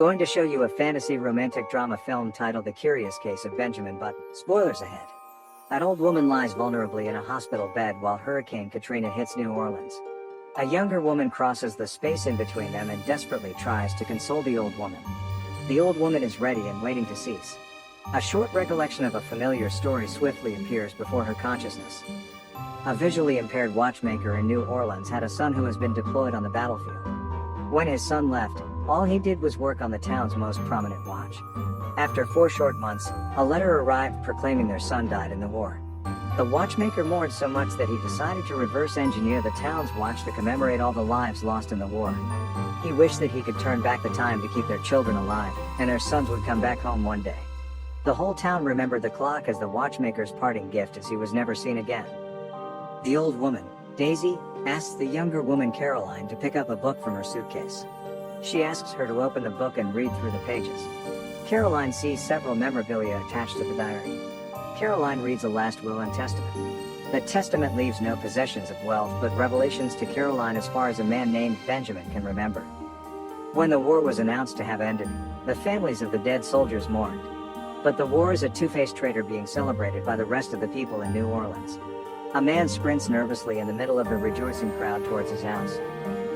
Going to show you a fantasy romantic drama film titled The Curious Case of Benjamin Button. Spoilers ahead. An old woman lies vulnerably in a hospital bed while Hurricane Katrina hits New Orleans. A younger woman crosses the space in between them and desperately tries to console the old woman. The old woman is ready and waiting to cease. A short recollection of a familiar story swiftly appears before her consciousness. A visually impaired watchmaker in New Orleans had a son who has been deployed on the battlefield. When his son left, all he did was work on the town's most prominent watch. After 4 short months, a letter arrived proclaiming their son died in the war. The watchmaker mourned so much that he decided to reverse engineer the town's watch to commemorate all the lives lost in the war. He wished that he could turn back the time to keep their children alive, and their sons would come back home one day. The whole town remembered the clock as the watchmaker's parting gift, as he was never seen again. The old woman, Daisy, asks the younger woman Caroline to pick up a book from her suitcase. She asks her to open the book and read through the pages. Caroline sees several memorabilia attached to the diary. Caroline reads a last will and testament. The testament leaves no possessions of wealth but revelations to Caroline as far as a man named Benjamin can remember. When the war was announced to have ended, the families of the dead soldiers mourned. But the war is a two-faced traitor being celebrated by the rest of the people in New Orleans. A man sprints nervously in the middle of the rejoicing crowd towards his house.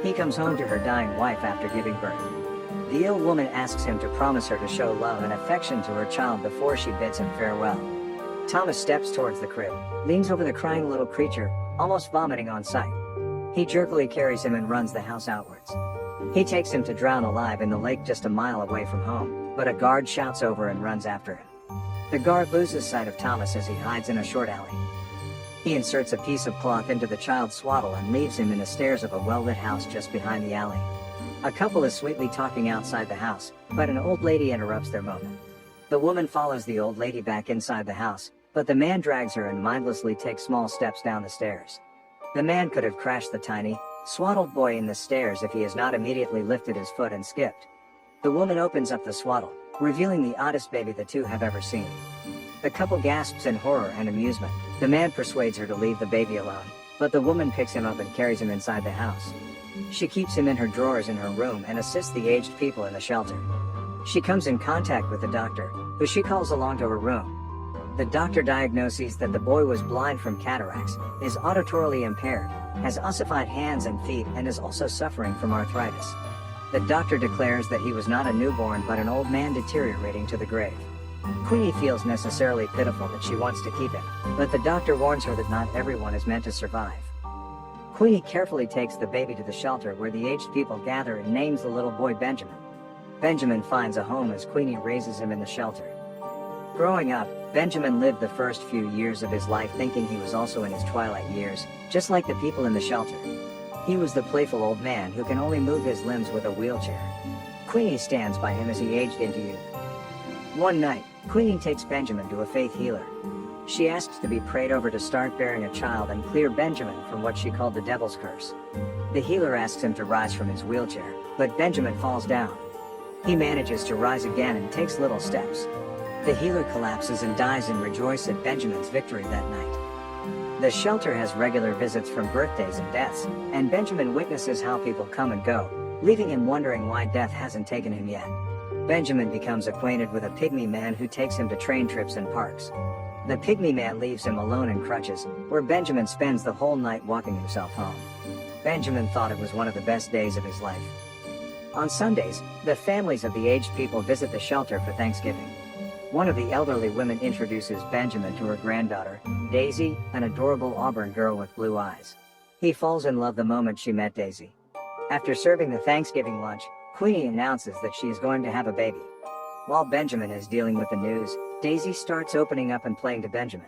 He comes home to her dying wife after giving birth. The ill woman asks him to promise her to show love and affection to her child before she bids him farewell. Thomas steps towards the crib, leans over the crying little creature, almost vomiting on sight. He jerkily carries him and runs the house outwards. He takes him to drown alive in the lake just a mile away from home, but a guard shouts over and runs after him. The guard loses sight of Thomas as he hides in a short alley. He inserts a piece of cloth into the child's swaddle and leaves him in the stairs of a well-lit house just behind the alley. A couple is sweetly talking outside the house, but an old lady interrupts their moment. The woman follows the old lady back inside the house, but the man drags her and mindlessly takes small steps down the stairs. The man could have crashed the tiny, swaddled boy in the stairs if he has not immediately lifted his foot and skipped. The woman opens up the swaddle, revealing the oddest baby the two have ever seen. The couple gasps in horror and amusement. The man persuades her to leave the baby alone, but the woman picks him up and carries him inside the house. She keeps him in her drawers in her room and assists the aged people in the shelter. She comes in contact with the doctor, who she calls along to her room. The doctor diagnoses that the boy was blind from cataracts, is auditorily impaired, has ossified hands and feet, and is also suffering from arthritis. The doctor declares that he was not a newborn but an old man deteriorating to the grave. Queenie feels necessarily pitiful that she wants to keep him, but the doctor warns her that not everyone is meant to survive. Queenie carefully takes the baby to the shelter where the aged people gather and names the little boy Benjamin. Benjamin finds a home as Queenie raises him in the shelter. Growing up, Benjamin lived the first few years of his life thinking he was also in his twilight years, just like the people in the shelter. He was the playful old man who can only move his limbs with a wheelchair. Queenie stands by him as he aged into youth. One night, Queenie takes Benjamin to a faith healer. She asks to be prayed over to start bearing a child and clear Benjamin from what she called the devil's curse. The healer asks him to rise from his wheelchair, but Benjamin falls down. He manages to rise again and takes little steps. The healer collapses and dies and rejoices at Benjamin's victory that night. The shelter has regular visits from birthdays and deaths, and Benjamin witnesses how people come and go, leaving him wondering why death hasn't taken him yet. Benjamin becomes acquainted with a pygmy man who takes him to train trips and parks. The pygmy man leaves him alone in crutches, where Benjamin spends the whole night walking himself home. Benjamin thought it was one of the best days of his life. On Sundays, the families of the aged people visit the shelter for Thanksgiving. One of the elderly women introduces Benjamin to her granddaughter, Daisy, an adorable auburn girl with blue eyes. He falls in love the moment she met Daisy. After serving the Thanksgiving lunch, Queenie announces that she is going to have a baby. While Benjamin is dealing with the news, Daisy starts opening up and playing to Benjamin.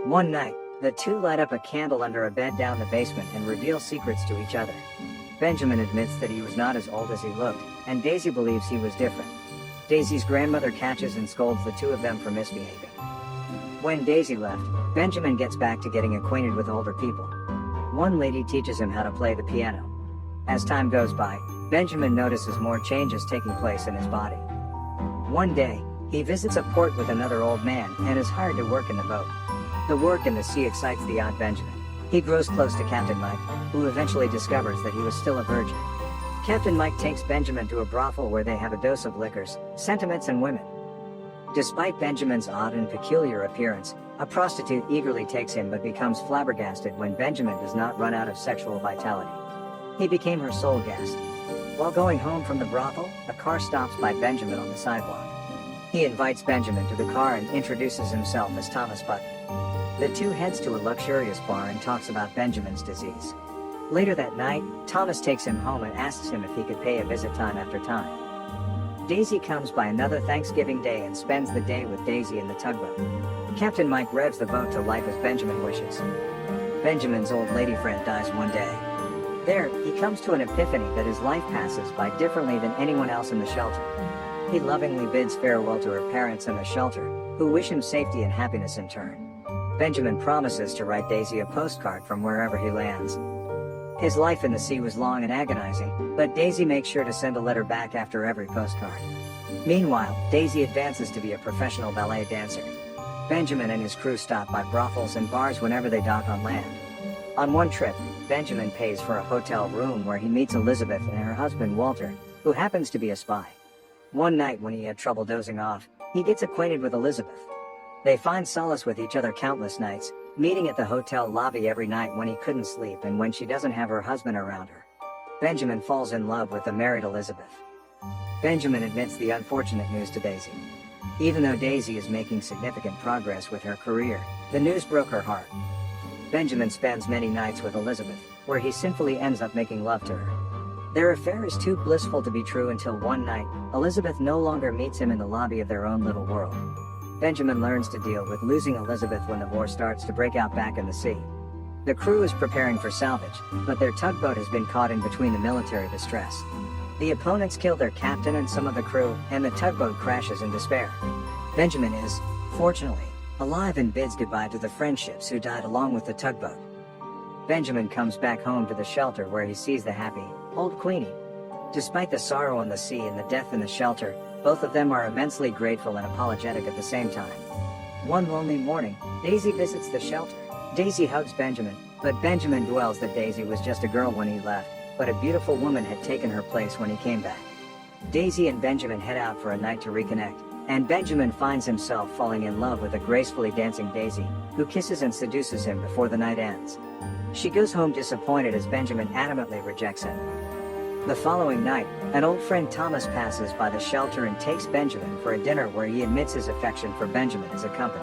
One night, the two light up a candle under a bed down the basement and reveal secrets to each other. Benjamin admits that he was not as old as he looked, and Daisy believes he was different. Daisy's grandmother catches and scolds the two of them for misbehaving. When Daisy left, Benjamin gets back to getting acquainted with older people. One lady teaches him how to play the piano. As time goes by, Benjamin notices more changes taking place in his body. One day, he visits a port with another old man and is hired to work in the boat. The work in the sea excites the odd Benjamin. He grows close to Captain Mike, who eventually discovers that he was still a virgin. Captain Mike takes Benjamin to a brothel where they have a dose of liquors, sentiments and women. Despite Benjamin's odd and peculiar appearance, a prostitute eagerly takes him but becomes flabbergasted when Benjamin does not run out of sexual vitality. He became her sole guest. While going home from the brothel, a car stops by Benjamin on the sidewalk. He invites Benjamin to the car and introduces himself as Thomas Button. The two heads to a luxurious bar and talks about Benjamin's disease. Later that night, Thomas takes him home and asks him if he could pay a visit time after time. Daisy comes by another Thanksgiving Day and spends the day with Daisy in the tugboat. Captain Mike revs the boat to life as Benjamin wishes. Benjamin's old lady friend dies one day. There, he comes to an epiphany that his life passes by differently than anyone else in the shelter. He lovingly bids farewell to her parents and the shelter, who wish him safety and happiness in turn. Benjamin promises to write Daisy a postcard from wherever he lands. His life in the sea was long and agonizing, but Daisy makes sure to send a letter back after every postcard. Meanwhile, Daisy advances to be a professional ballet dancer. Benjamin and his crew stop by brothels and bars whenever they dock on land. On one trip, Benjamin pays for a hotel room where he meets Elizabeth and her husband Walter, who happens to be a spy. One night when he had trouble dozing off, he gets acquainted with Elizabeth. They find solace with each other countless nights, meeting at the hotel lobby every night when he couldn't sleep and when she doesn't have her husband around her. Benjamin falls in love with the married Elizabeth. Benjamin admits the unfortunate news to Daisy. Even though Daisy is making significant progress with her career, the news broke her heart. Benjamin spends many nights with Elizabeth, where he sinfully ends up making love to her. Their affair is too blissful to be true until one night, Elizabeth no longer meets him in the lobby of their own little world. Benjamin learns to deal with losing Elizabeth when the war starts to break out back in the sea. The crew is preparing for salvage, but their tugboat has been caught in between the military distress. The opponents kill their captain and some of the crew, and the tugboat crashes in despair. Benjamin is, fortunately, alive and bids goodbye to the friendships who died along with the tugboat. Benjamin comes back home to the shelter where he sees the happy, old Queenie. Despite the sorrow on the sea and the death in the shelter, both of them are immensely grateful and apologetic at the same time. One lonely morning, Daisy visits the shelter. Daisy hugs Benjamin, but Benjamin dwells that Daisy was just a girl when he left, but a beautiful woman had taken her place when he came back. Daisy and Benjamin head out for a night to reconnect, and Benjamin finds himself falling in love with a gracefully dancing Daisy, who kisses and seduces him before the night ends. She goes home disappointed as Benjamin adamantly rejects him. The following night, an old friend Thomas passes by the shelter and takes Benjamin for a dinner where he admits his affection for Benjamin as a company.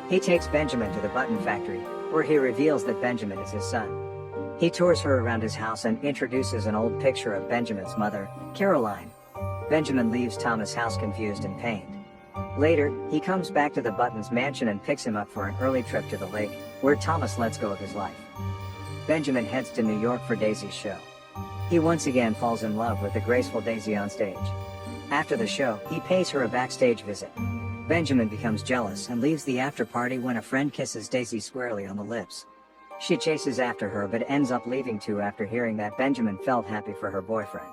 He takes Benjamin to the button factory, where he reveals that Benjamin is his son. He tours her around his house and introduces an old picture of Benjamin's mother, Caroline. Benjamin leaves Thomas' house confused and pained. Later, he comes back to the Buttons' mansion and picks him up for an early trip to the lake, where Thomas lets go of his life. Benjamin heads to New York for Daisy's show. He once again falls in love with the graceful Daisy on stage. After the show, he pays her a backstage visit. Benjamin becomes jealous and leaves the after party when a friend kisses Daisy squarely on the lips. She chases after her but ends up leaving too after hearing that Benjamin felt happy for her boyfriend.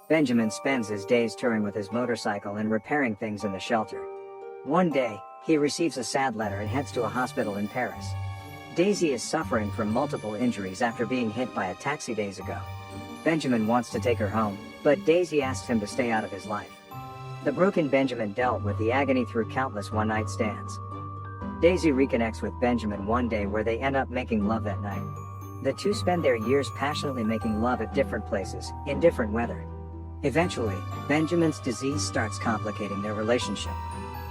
Benjamin spends his days touring with his motorcycle and repairing things in the shelter. One day, he receives a sad letter and heads to a hospital in Paris. Daisy is suffering from multiple injuries after being hit by a taxi days ago. Benjamin wants to take her home, but Daisy asks him to stay out of his life. The broken Benjamin dealt with the agony through countless one-night stands. Daisy reconnects with Benjamin one day where they end up making love that night. The two spend their years passionately making love at different places, in different weather. Eventually, Benjamin's disease starts complicating their relationship.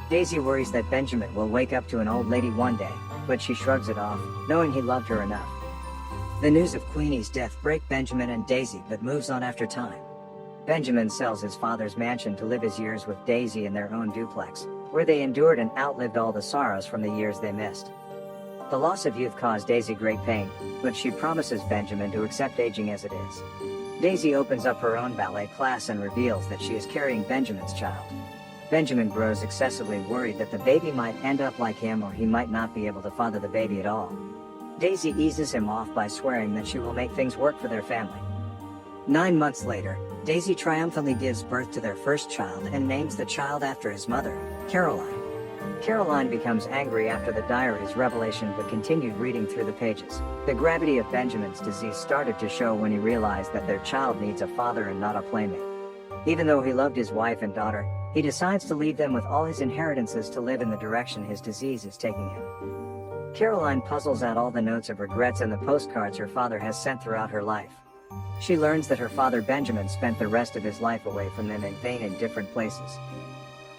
Daisy worries that Benjamin will wake up to an old lady one day, but she shrugs it off, knowing he loved her enough. The news of Queenie's death breaks Benjamin and Daisy but moves on after time. Benjamin sells his father's mansion to live his years with Daisy in their own duplex, where they endured and outlived all the sorrows from the years they missed. The loss of youth caused Daisy great pain, but she promises Benjamin to accept aging as it is. Daisy opens up her own ballet class and reveals that she is carrying Benjamin's child. Benjamin grows excessively worried that the baby might end up like him or he might not be able to father the baby at all. Daisy eases him off by swearing that she will make things work for their family. 9 months later, Daisy triumphantly gives birth to their first child and names the child after his mother, Caroline. Caroline becomes angry after the diary's revelation but continued reading through the pages. The gravity of Benjamin's disease started to show when he realized that their child needs a father and not a playmate. Even though he loved his wife and daughter, he decides to leave them with all his inheritances to live in the direction his disease is taking him. Caroline puzzles out all the notes of regrets and the postcards her father has sent throughout her life. She learns that her father Benjamin spent the rest of his life away from them in vain in different places.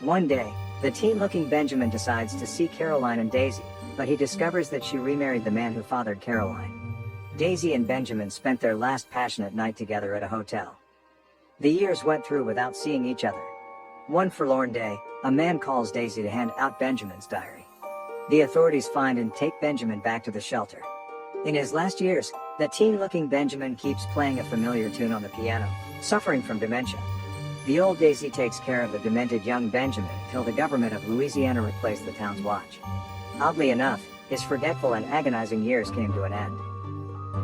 One day, the teen-looking Benjamin decides to see Caroline and Daisy, but he discovers that she remarried the man who fathered Caroline. Daisy and Benjamin spent their last passionate night together at a hotel. The years went through without seeing each other. One forlorn day, a man calls Daisy to hand out Benjamin's diary. The authorities find and take Benjamin back to the shelter. In his last years, the teen-looking Benjamin keeps playing a familiar tune on the piano, suffering from dementia. The old Daisy takes care of the demented young Benjamin until the government of Louisiana replaced the town's watch. Oddly enough, his forgetful and agonizing years came to an end.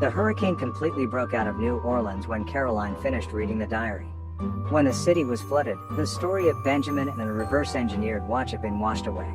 The hurricane completely broke out of New Orleans when Caroline finished reading the diary. When the city was flooded, the story of Benjamin and a reverse-engineered watch had been washed away.